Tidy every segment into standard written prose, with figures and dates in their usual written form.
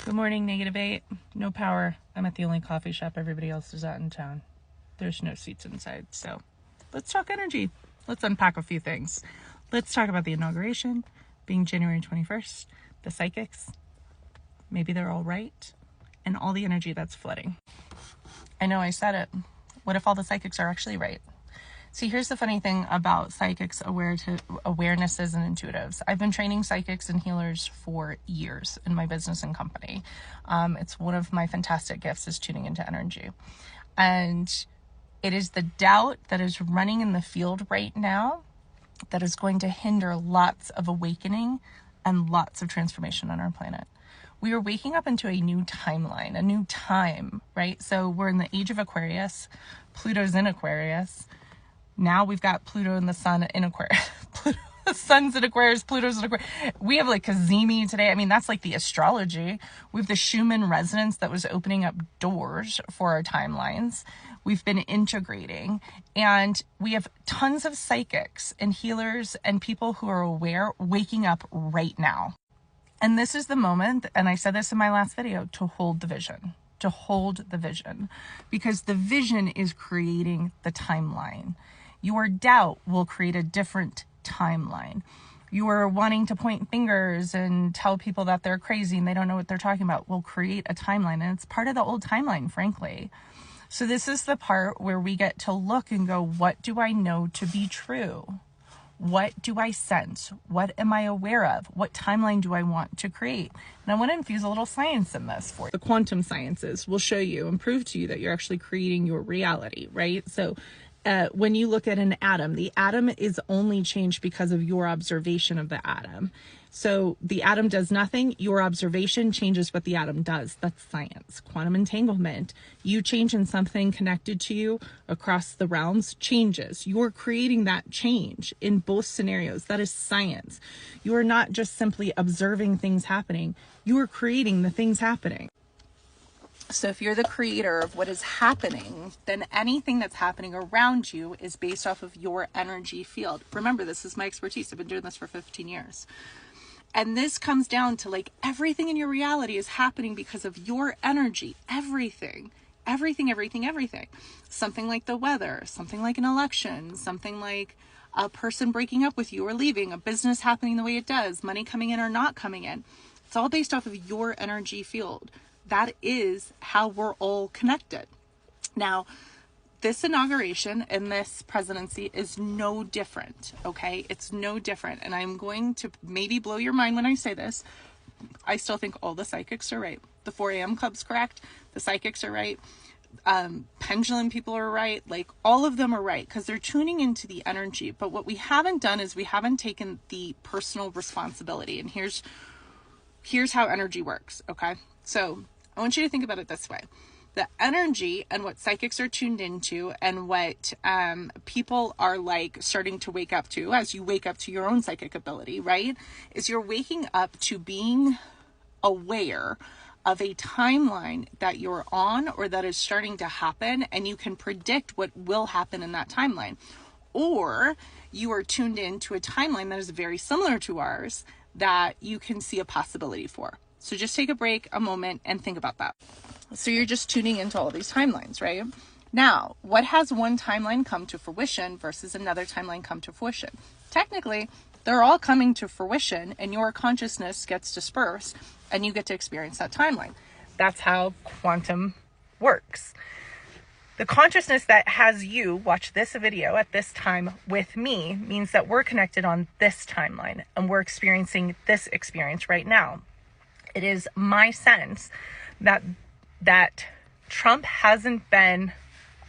Good morning, Negative 8. No power. I'm at the only coffee shop everybody else is at in town. There's no seats inside. So let's talk energy. Let's unpack a few things. Let's talk about the inauguration being January 21st, the psychics. Maybe they're all right, and all the energy that's flooding. I know I said it. What if all the psychics are actually right? See, here's the funny thing about psychics, awarenesses, and intuitives. I've been training psychics and healers for years in my business and company. It's one of my fantastic gifts is tuning into energy. And it is the doubt that is running in the field right now that is going to hinder lots of awakening and lots of transformation on our planet. We are waking up into a new timeline, a new time, right? So we're in the Age of Aquarius. Pluto's in Aquarius. Now we've got Pluto and the Sun in Aquarius. The Sun's in Aquarius, Pluto's in Aquarius. We have like Kazemi today. I mean, that's like the astrology. We have the Schumann resonance that was opening up doors for our timelines. We've been integrating, and we have tons of psychics and healers and people who are aware waking up right now. And this is the moment, and I said this in my last video, to hold the vision. To hold the vision. Because the vision is creating the timeline. Your doubt will create a different timeline. You are wanting to point fingers and tell people that they're crazy and they don't know what they're talking about will create a timeline. And it's part of the old timeline, frankly. So this is the part where we get to look and go, what do I know to be true? What do I sense? What am I aware of? What timeline do I want to create? And I want to infuse a little science in this for you. The quantum sciences will show you and prove to you that you're actually creating your reality, right? So when you look at an atom, the atom is only changed because of your observation of the atom. So the atom does nothing. Your observation changes what the atom does. That's science. Quantum entanglement. You changing something connected to you across the realms changes. You're creating that change in both scenarios. That is science. You are not just simply observing things happening. You are creating the things happening. So if you're the creator of what is happening, then anything that's happening around you is based off of your energy field. Remember, this is my expertise. I've been doing this for 15 years. And this comes down to like everything in your reality is happening because of your energy. Everything. Something like the weather, something like an election, something like a person breaking up with you or leaving, a business happening the way it does, money coming in or not coming in. It's all based off of your energy field. That is how we're all connected. Now, this inauguration and this presidency is no different, okay? It's no different. And I'm going to maybe blow your mind when I say this. I still think all the psychics are right. The 4 a.m. club's correct. The psychics are right. Pendulum people are right. Like all of them are right because they're tuning into the energy. But what we haven't done is we haven't taken the personal responsibility. And here's how energy works, okay? So I want you to think about it this way. The energy and what psychics are tuned into and what people are like starting to wake up to as you wake up to your own psychic ability, right? Is you're waking up to being aware of a timeline that you're on or that is starting to happen, and you can predict what will happen in that timeline. Or you are tuned into a timeline that is very similar to ours that you can see a possibility for. So just take a break, a moment, and think about that. So you're just tuning into all these timelines, right? Now, what has one timeline come to fruition versus another timeline come to fruition? Technically, they're all coming to fruition and your consciousness gets dispersed and you get to experience that timeline. That's how quantum works. The consciousness that has you watch this video at this time with me means that we're connected on this timeline and we're experiencing this experience right now. It is my sense that Trump hasn't been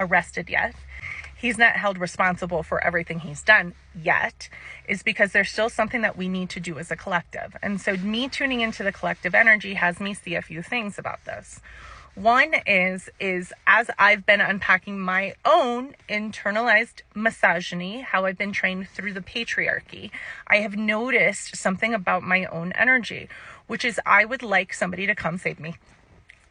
arrested yet. He's not held responsible for everything he's done yet, is because there's still something that we need to do as a collective. And so me tuning into the collective energy has me see a few things about this. One is as I've been unpacking my own internalized misogyny, how I've been trained through the patriarchy, I have noticed something about my own energy, which is I would like somebody to come save me.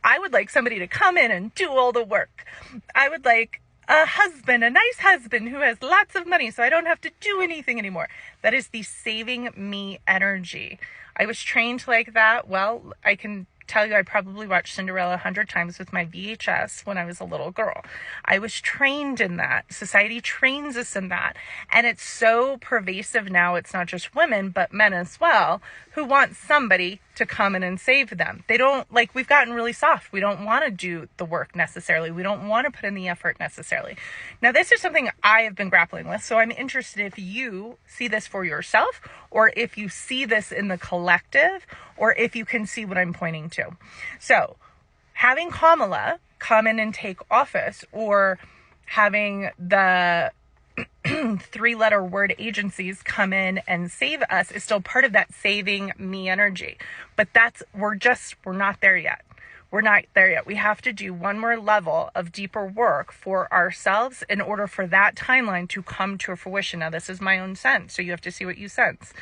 I would like somebody to come in and do all the work. I would like a husband, a nice husband who has lots of money so I don't have to do anything anymore. That is the saving me energy. I was trained like that. Well, I can tell you I probably watched Cinderella 100 times with my VHS when I was a little girl. I was trained in that. Society trains us in that. And it's so pervasive now. It's not just women, but men as well, who want somebody to come in and save them. They don't, like, we've gotten really soft. We don't want to do the work necessarily. We don't want to put in the effort necessarily. Now, this is something I have been grappling with. So I'm interested if you see this for yourself, or if you see this in the collective, or if you can see what I'm pointing to. So having Kamala come in and take office, or having the 3-letter word agencies come in and save us is still part of that saving me energy. But we're not there yet. We're not there yet. We have to do one more level of deeper work for ourselves in order for that timeline to come to fruition. Now, this is my own sense, so you have to see what you sense.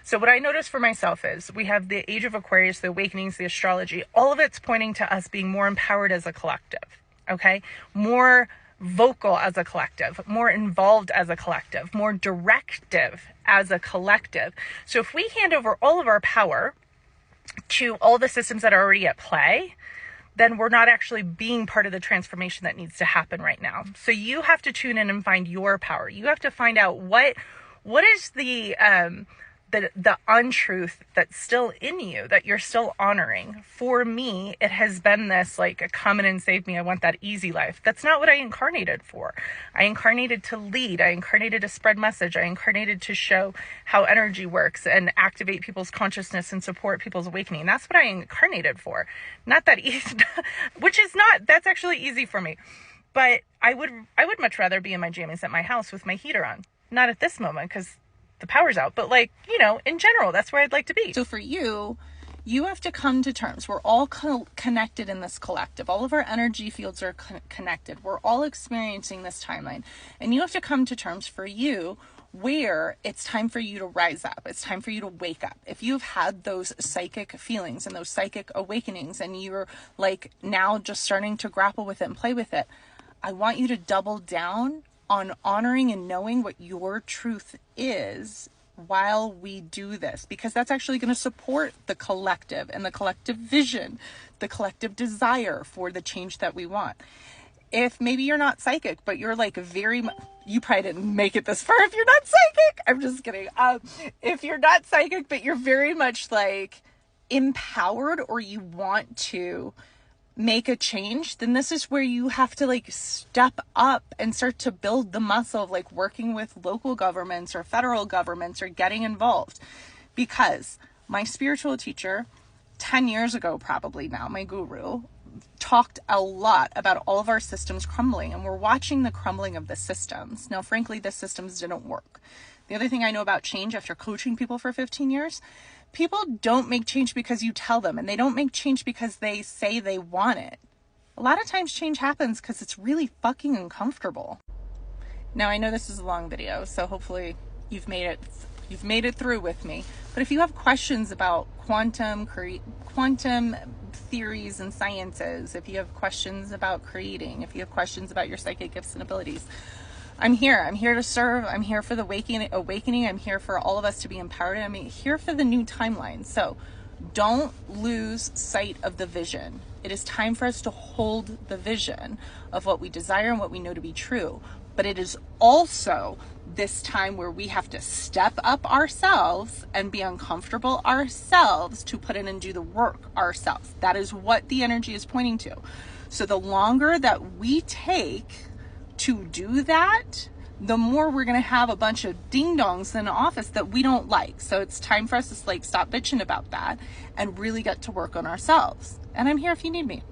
So what I noticed for myself is we have the Age of Aquarius, the awakenings, the astrology, all of it's pointing to us being more empowered as a collective, okay? More vocal as a collective, more involved as a collective, more directive as a collective. So if we hand over all of our power to all the systems that are already at play, then we're not actually being part of the transformation that needs to happen right now. So you have to tune in and find your power. You have to find out what is the untruth that's still in you that you're still honoring. For me, it has been this like, come in and save me. I want that easy life. That's not what I incarnated for. I incarnated to lead. I incarnated to spread message. I incarnated to show how energy works and activate people's consciousness and support people's awakening. That's what I incarnated for. Not that easy, that's actually easy for me. But I would much rather be in my jammies at my house with my heater on. Not at this moment, because the power's out, but like, in general, that's where I'd like to be. So for you have to come to terms. We're all connected in this collective. All of our energy fields are connected. We're all experiencing this timeline. And you have to come to terms for you where it's time for you to rise up. It's time for you to wake up. If you've had those psychic feelings and those psychic awakenings and you're like now just starting to grapple with it and play with it, I want you to double down on honoring and knowing what your truth is while we do this, because that's actually going to support the collective and the collective vision, the collective desire for the change that we want. If maybe you're not psychic, but you're like you probably didn't make it this far if you're not psychic. I'm just kidding. If you're not psychic, but you're very much like empowered, or you want to make a change, then this is where you have to like step up and start to build the muscle of like working with local governments or federal governments or getting involved. Because my spiritual teacher 10 years ago, probably now, my guru, talked a lot about all of our systems crumbling, and we're watching the crumbling of the systems. Now, frankly, the systems didn't work. The other thing I know about change after coaching people for 15 years, people don't make change because you tell them, and they don't make change because they say they want it. A lot of times change happens because it's really fucking uncomfortable. Now, I know this is a long video, so hopefully you've made it through with me. But if you have questions about quantum theories and sciences, if you have questions about creating, if you have questions about your psychic gifts and abilities, I'm here. I'm here to serve. I'm here for the awakening. I'm here for all of us to be empowered. I'm here for the new timeline. So don't lose sight of the vision. It is time for us to hold the vision of what we desire and what we know to be true. But it is also this time where we have to step up ourselves and be uncomfortable ourselves to put in and do the work ourselves. That is what the energy is pointing to. So the longer that we take to do that, the more we're going to have a bunch of ding-dongs in the office that we don't like. So it's time for us to like stop bitching about that and really get to work on ourselves. And I'm here if you need me.